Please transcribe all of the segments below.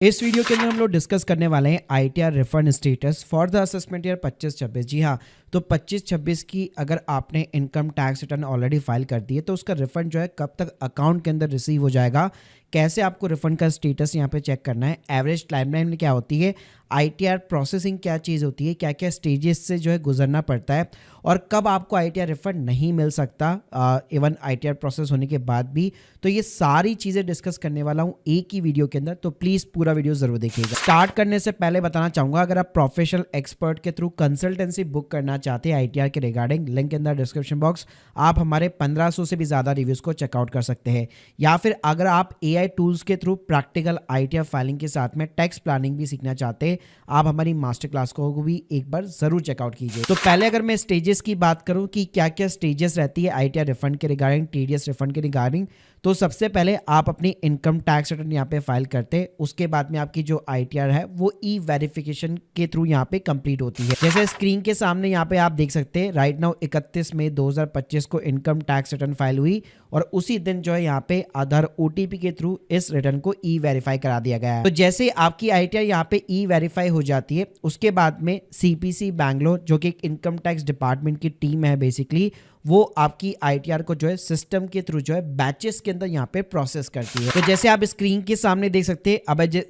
इस वीडियो के अंदर हम लोग डिस्कस करने वाले हैं ITR refund status for the assessment year 25-26। जी हाँ, तो 25-26 की अगर आपने income tax return already file कर दी है तो उसका रिफंड जो है कब तक अकाउंट के अंदर रिसीव हो जाएगा, कैसे आपको रिफंड का स्टेटस यहाँ पे चेक करना है, एवरेज टाइमलाइन क्या होती है, आईटीआर प्रोसेसिंग क्या चीज़ होती है, क्या क्या स्टेजेस से जो है गुजरना पड़ता है और कब आपको आईटीआर रिफंड नहीं मिल सकता इवन आईटीआर प्रोसेस होने के बाद भी। तो ये सारी चीज़ें डिस्कस करने वाला हूँ एक ही वीडियो के अंदर, तो प्लीज़ पूरा वीडियो ज़रूर देखिएगा। स्टार्ट करने से पहले बताना चाहूँगा, अगर आप प्रोफेशनल एक्सपर्ट के थ्रू कंसल्टेंसी बुक करना चाहते हैं आईटीआर के regarding, link in the description box, आप हमारे 1500 से भी ज़्यादा रिव्यूज़ को चेकआउट कर सकते हैं। या फिर अगर आप एआई टूल्स के थ्रू प्रैक्टिकल आईटीआर फाइलिंग के साथ में टैक्स प्लानिंग भी सीखना चाहते हैं, आप हमारी मास्टर क्लास को भी एक बार ज़रूर चेकआउट कीजिए। तो पहले अगर मैं स्टेजेस की बात करूं कि क्या क्या स्टेजेस रहती है आईटीआर रिफंड के रिगार्डिंग, टीडीएस रिफंड के रिगार्डिंग, तो सबसे पहले आप अपनी इनकम टैक्स रिटर्न यहाँ पे फाइल करते हैं। उसके बाद में आपकी जो आईटीआर है वो ई वेरिफिकेशन के थ्रू यहाँ पे कंप्लीट होती है। जैसे स्क्रीन के सामने यहाँ पे आप देख सकते हैं, राइट नाउ 31 मई 2025 को इनकम टैक्स रिटर्न फाइल हुई और उसी दिन जो है यहाँ पे आधार ओटीपी के थ्रू इस रिटर्न को ई वेरीफाई करा दिया गया है। तो जैसे आपकी आईटीआर यहाँ पे ई वेरीफाई हो जाती है, उसके बाद में सीपीसी बैंगलोर जो कि एक इनकम टैक्स डिपार्टमेंट की टीम है बेसिकली, वो आपकी आईटीआर को जो है सिस्टम के थ्रू जो है बैचेस के अंदर यहाँ पे प्रोसेस करती है। तो जैसे आप स्क्रीन के सामने देख सकते हैं,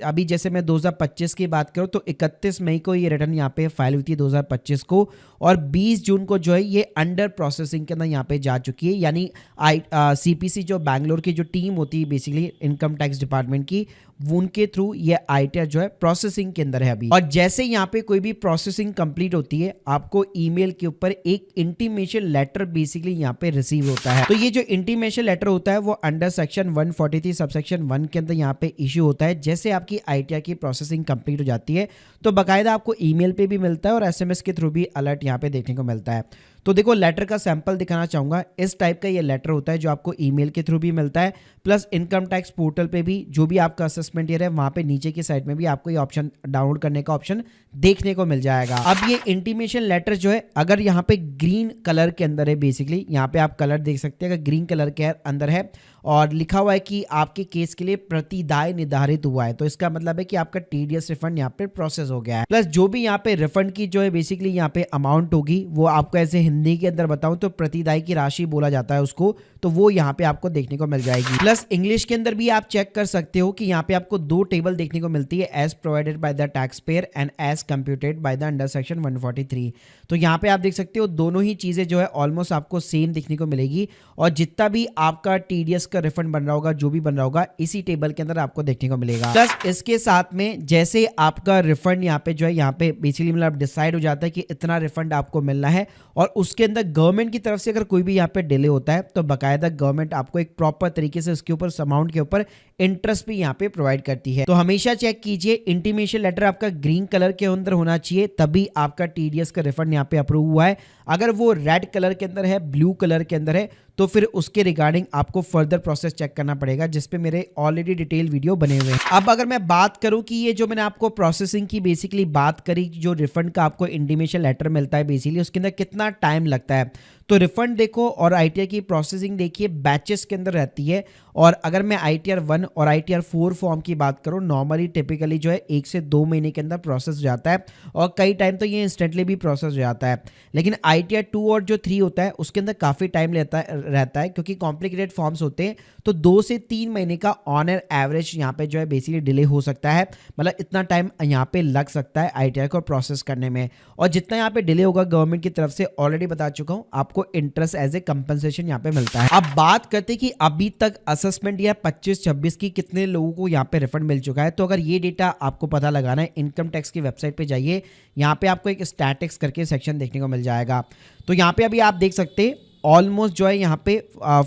अभी जैसे मैं 2025 की बात करूं तो 31 मई को ये रिटर्न यहाँ पे फाइल हुई थी 2025 को, और 20 जून को जो है ये अंडर प्रोसेसिंग के अंदर यहाँ पे जा चुकी है। यानी सीपीसी जो बैंगलोर की जो टीम होती है बेसिकली इनकम टैक्स डिपार्टमेंट की, उनके थ्रू ये आईटीआर जो है प्रोसेसिंग के अंदर है अभी। और जैसे यहाँ पे कोई भी प्रोसेसिंग कंप्लीट होती है, आपको ईमेल के ऊपर एक इंटीमेशन लेटर बेसिकली यहाँ पे रिसीव होता है। तो ये जो इंटीमेशन लेटर होता है वो अंडर सेक्शन 143 सबसेक्शन 1 के अंदर यहाँ पे इश्यू होता है। जैसे आपकी आईटीआर की प्रोसेसिंग कंप्लीट हो जाती है तो बाकायदा आपको ईमेल पे भी मिलता है और एसएमएस के थ्रू भी अलर्ट यहाँ पे देखने को मिलता है। तो देखो, लेटर का सैंपल दिखाना चाहूंगा। इस टाइप का ये लेटर होता है जो आपको ईमेल के थ्रू भी मिलता है, प्लस इनकम टैक्स पोर्टल पे भी जो भी आपका असेसमेंट ईयर है वहां पे नीचे की साइड में भी आपको ये ऑप्शन डाउनलोड करने का ऑप्शन देखने को मिल जाएगा। अब ये इंटीमेशन लेटर जो है अगर यहाँ पे ग्रीन कलर के अंदर है, बेसिकली यहाँ पे आप कलर देख सकते हैं, अगर ग्रीन कलर के अंदर है और लिखा हुआ है कि आपके केस के लिए प्रतिदाय निर्धारित हुआ है, तो इसका मतलब है कि आपका टीडीएस रिफंड यहाँ पे प्रोसेस हो गया है। प्लस जो भी यहाँ पे रिफंड की जो है बेसिकली यहाँ पे अमाउंट होगी, वो आपको ऐसे हिंदी के अंदर बताऊं तो प्रतिदाय की राशि बोला जाता है उसको, तो वो यहाँ पे आपको देखने को मिल जाएगी। प्लस इंग्लिश के अंदर भी आप चेक कर सकते हो कि यहाँ पे आपको दो टेबल देखने को मिलती है, as provided by the taxpayer and as computed by the under section 143। तो यहाँ पे आप देख सकते हो दोनों ही चीजें जो है ऑलमोस्ट आपको सेम देखने को मिलेगी, और जितना भी आपका टीडीएस का रिफंड बन रहा होगा, जो भी बन रहा होगा, इसी टेबल के अंदर आपको देखने को मिलेगा। प्लस इसके साथ में जैसे आपका रिफंड यहाँ पे जो है यहाँ पे बेसिकली मतलब डिसाइड हो जाता है कि इतना रिफंड आपको मिलना है, और उसके अंदर गवर्नमेंट की तरफ से अगर कोई भी यहाँ पे डिले होता है तो बाकायदा गवर्नमेंट आपको एक प्रॉपर तरीके से उसके ऊपर अमाउंट के ऊपर इंटरेस्ट भी यहाँ पे प्रोवाइड करती है। तो हमेशा चेक कीजिए इंटीमेशन लेटर आपका ग्रीन कलर के अंदर होना चाहिए, तभी आपका टीडीएस का रिफंड यहाँ पे अप्रूव हुआ है। अगर वो रेड कलर के अंदर है, ब्लू कलर के अंदर है, तो फिर उसके रिगार्डिंग आपको फर्दर प्रोसेस चेक करना पड़ेगा, जिसपे मेरे ऑलरेडी डिटेल वीडियो बने हुए हैं। अब अगर मैं बात करूं कि ये जो मैंने आपको प्रोसेसिंग की बेसिकली बात करी, जो रिफंड का आपको इंटीमेशन लेटर मिलता है बेसिकली उसके अंदर कितना टाइम लगता है, तो रिफंड देखो और आईटीआर की प्रोसेसिंग देखिए बैचेस के अंदर रहती है। और अगर मैं आईटीआर 1 और आईटीआर 4 फॉर्म की बात करूं, नॉर्मली टिपिकली जो है 1 से 2 महीने के अंदर प्रोसेस हो जाता है, और कई टाइम तो ये इंस्टेंटली भी प्रोसेस हो जाता है। लेकिन आईटीआर 2 और जो 3 होता है उसके अंदर काफ़ी टाइम रहता है, क्योंकि कॉम्प्लिकेटेड फॉर्म्स होते हैं, तो 2 से 3 महीने का ऑन एन एवरेज यहाँ पे जो है बेसिकली डिले हो सकता है। मतलब इतना टाइम यहाँ पे लग सकता है आईटीआर को प्रोसेस करने में, और जितना यहाँ पे डिले होगा गवर्नमेंट की तरफ से ऑलरेडी बता चुका हूँ, आपको इंटरेस्ट एज ए कंपनसेशन यहाँ पे मिलता है। अब बात करते हैं कि अभी तक असेसमेंट या 25-26 की कितने लोगों को यहाँ पे रिफंड मिल चुका है। तो अगर ये डेटा आपको पता लगाना है, इनकम टैक्स की वेबसाइट पे जाइए, यहाँ पे आपको एक स्टैटिक्स करके सेक्शन देखने को मिल जाएगा। तो यहाँ पे अभी आप देख सकते हैं ऑलमोस्ट जो है यहाँ पे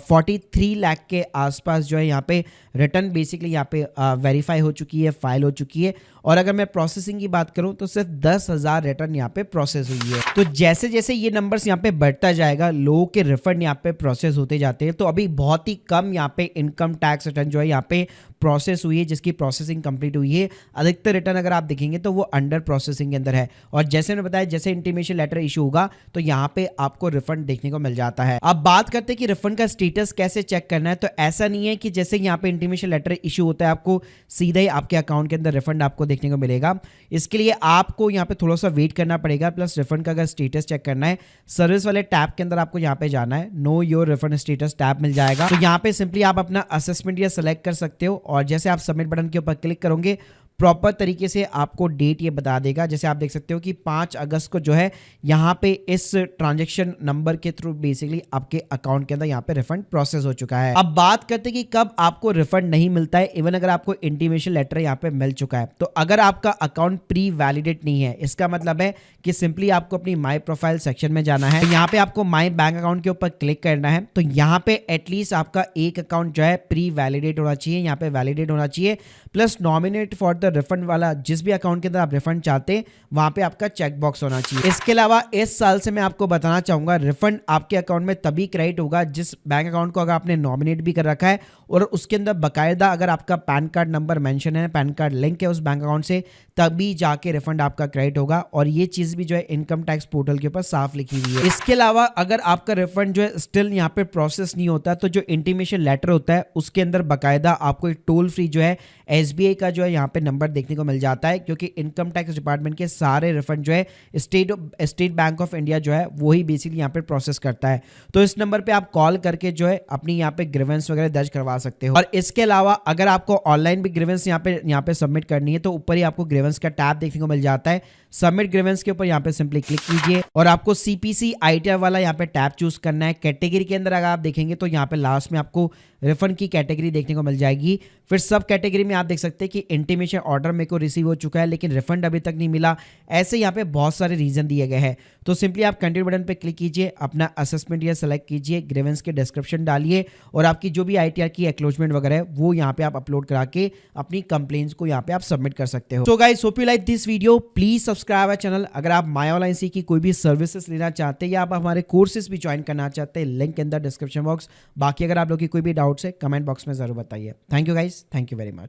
43 लाख के आसपास जो है यहाँ पे रिटर्न बेसिकली यहाँ पे वेरीफाई हो चुकी है, फाइल हो चुकी है। और अगर मैं प्रोसेसिंग की बात करूं तो सिर्फ 10,000 रिटर्न यहाँ पे प्रोसेस हुई है। तो जैसे जैसे ये नंबर्स यहाँ पे बढ़ता जाएगा, लोगों के रिफंड यहाँ पे प्रोसेस होते जाते हैं, तो अभी बहुत ही कम यहाँ पे इनकम टैक्स रिटर्न जो है यहाँ पे प्रोसेस हुई है, जिसकी प्रोसेसिंग कंप्लीट हुई है, अधिकतर रिटर्न अगर आप देखेंगे तो वो अंडर प्रोसेसिंग के अंदर है। और जैसे मैंने बताया, जैसे इंटीमेशन लेटर इशू होगा तो यहाँ पे आपको रिफंड देखने को मिल जाता है। अब बात करते हैं कि रिफंड का स्टेटस कैसे चेक करना है। तो ऐसा नहीं है कि जैसे यहाँ पे इंटीमेशन लेटर इशू होता है आपको सीधा ही आपके अकाउंट के अंदर रिफंड आपको देखने को मिलेगा। इसके लिए आपको यहाँ पे थोड़ा सा वेट करना पड़ेगा। प्लस रिफंड का अगर स्टेटस चेक करना है, सर्विस वाले टैब के अंदर आपको यहाँ पे जाना है, know your refund status tab मिल जाएगा। तो यहाँ पे सिंपली आप अपना असेसमेंट या सेलेक्ट कर सकते हो और जैसे आप सबमिट बटन के ऊपर क्लिक करोगे प्रॉपर तरीके से आपको डेट ये बता देगा। जैसे आप देख सकते हो कि 5 अगस्त को जो है यहाँ पे इस ट्रांजैक्शन नंबर के थ्रू बेसिकली आपके अकाउंट के अंदर यहाँ पे रिफंड प्रोसेस हो चुका है। अब बात करते हैं कि कब आपको रिफंड नहीं मिलता है, इवन अगर आपको इंटीमेशन लेटर यहाँ पे मिल चुका है। तो अगर आपका अकाउंट प्री वैलिडेट नहीं है, इसका मतलब है कि सिंपली आपको अपनी माई प्रोफाइल सेक्शन में जाना है। तो यहाँ पे आपको माई बैंक अकाउंट के ऊपर क्लिक करना है। तो यहाँ पे एटलीस्ट आपका एक अकाउंट जो है प्री वैलिडेट होना चाहिए, यहाँ पे वैलिडेट होना चाहिए। प्लस नॉमिनेट फॉर रिफंड वाला जिस भी अकाउंट के अंदर आप रिफंड चाहते हैं वहां पे आपका चेक बॉक्स होना चाहिए। इसके अलावा इस साल से मैं आपको बताना चाहूंगा, रिफंड आपके अकाउंट में तभी क्रेडिट होगा जिस बैंक अकाउंट को अगर आपने नॉमिनेट भी कर रखा है और उसके अंदर बकायदा अगर आपका पैन कार्ड नंबर मेंशन है, पैन कार्ड लिंक है उस बैंक अकाउंट से, तभी जाके रिफंड आपका क्रेडिट होगा। और ये चीज भी जो है इनकम टैक्स पोर्टल के ऊपर साफ लिखी हुई है। इसके अलावा अगर आपका रिफंड जो है स्टिल यहाँ पे प्रोसेस नहीं होता, तो जो इंटीमेशन लेटर होता है उसके अंदर बकायदा आपको एक टोल फ्री जो है SBI का जो है यहाँ पे नंबर देखने को मिल जाता है, क्योंकि इनकम टैक्स डिपार्टमेंट के सारे रिफंड जो है स्टेट बैंक ऑफ इंडिया जो है वही बेसिकली यहाँ पे प्रोसेस करता है। तो इस नंबर पे आप कॉल करके जो है अपनी यहाँ पे ग्रीवेंस वगैरह दर्ज करवा सकते हो। और इसके अलावा अगर आपको ऑनलाइन भी ग्रीवेंस यहाँ पे सबमिट करनी है तो ऊपर ही आपको ग्रीवेंस का टैब देखने को मिल जाता है। सबमिट ग्रीवेंस के ऊपर यहाँ पे सिंपली क्लिक कीजिए और आपको CPC ITR वाला यहाँ पे टैब चूज करना है। कैटेगरी के अंदर अगर आप देखेंगे तो यहाँ पे लास्ट में आपको रिफंड की कैटेगरी देखने को मिल जाएगी। फिर सब कैटेगरी में आप देख सकते हैं कि इंटीमेशन ऑर्डर मेरे को रिसीव हो चुका है लेकिन रिफंड अभी तक नहीं मिला। ऐसे यहाँ पे बहुत सारे रीजन दिए गए हैं। तो सिंपली आप कंटिन्यू बटन पे क्लिक कीजिए, अपना असेसमेंट या सेलेक्ट कीजिए, ग्रीवेंस के डिस्क्रिप्शन डालिए और आपकी जो भी ITR की एक्नॉलेजमेंट वगैरह है वो यहाँ पे आप अपलोड करा के अपनी कंप्लेंट्स को यहाँ पे आप सबमिट कर सकते हो। So guys, hope you like this video. Please subscribe our channel. अगर आप माय ऑनलाइन सी की कोई भी सर्विसेज लेना चाहते हैं या आप हमारे कोर्सेज भी ज्वाइन करना चाहते हैं, लिंक के अंदर डिस्क्रिप्शन बॉक्स। बाकी अगर आप लोग की कोई भी डाउट्स है कमेंट बॉक्स में जरूर बताइए। Thank you guys, thank you very much.